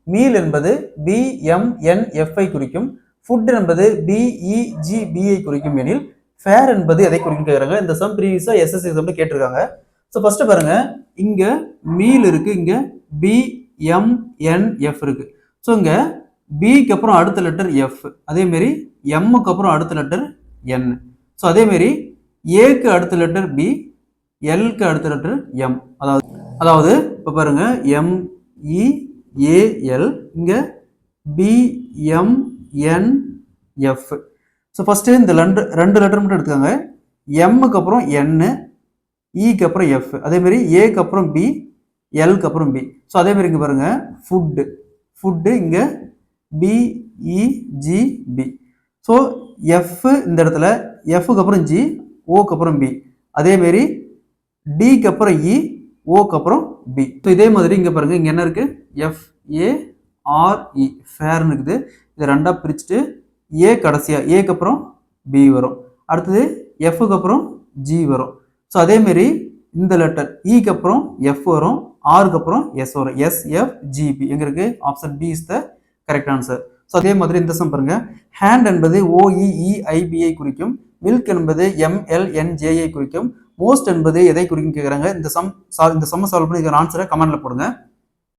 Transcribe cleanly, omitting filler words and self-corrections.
Meal என்பது BMNF ஐ குறிக்கும். Food என்பது BEGB ஐ குறிக்கும் எனில் ஃபேர் என்பது எதை குறிக்கும் கேட்குறாங்க. இந்த சம் ப்ரீவியஸா எஸ்எஸ்சி எக்ஸாம்ல கேட்டிருக்காங்க. ஸோ ஃபர்ஸ்ட் பாருங்க, இங்க மீல் இருக்கு, இங்க BMNF இருக்கு. ஸோ இங்க பிக்கு அப்புறம் அடுத்த லெட்டர் எஃப், அதே மாதிரி எம்முக்கு அப்புறம் அடுத்த லெட்டர் என். ஸோ அதே மாதிரி ஏக்கு அடுத்த லெட்டர் பி, எல்க்கு அடுத்த லெட்டர் எம். அதாவது இப்போ பாருங்க, MEAL, இங்க BMNF. ஸோ ஃபர்ஸ்ட் இந்த ரெண்டு லெட்டர் மட்டும் எடுத்துக்காங்க. எம்முக்கு அப்புறம் என், இக்கு அப்புறம் எஃப், அதே மாதிரி ஏக்கு அப்புறம் பி, எல்க்கு அப்புறம் பி. ஸோ அதே மாதிரி இங்க பாருங்க, ஃபுட்டு இங்க BEGB. ஸோ எஃப் இந்த இடத்துல, எஃப்க்கு அப்புறம் ஜி, ஓக்கு அப்புறம் பி, அதே மாதிரி டிக்கு அப்புறம் இ, ஓக்கு அப்புறம் பி. ஸோ இதே மாதிரி இங்க பாருங்க, இங்க என்ன இருக்கு, FARE ஃபேர்னு இருக்குது. இதை ரெண்டா பிரிச்சுட்டு ஏ கடைசியா, ஏக்கு அப்புறம் பி வரும், அடுத்தது எஃப்க்கு அப்புறம் ஜி வரும். ஸோ அதே மாதிரி இந்த லெட்டர் இக்கு அப்புறம் எஃப் வரும், ஆருக்கு அப்புறம் எஸ் வரும், SFGB. எங்க இருக்கு, option B is the correct answer. So அதே மாதிரி இந்த சம் பாருங்க, ஹேண்ட் என்பது OEEIB ஐ குறிக்கும். மில்க் என்பது MLNJ ஐ குறிக்கும். மோஸ்ட் என்பது எதை குறிக்கும் கேட்குறாங்க. இந்த சம் சால்வ் பண்ணி ஆன்சரை கமெண்ட்ல போடுங்க.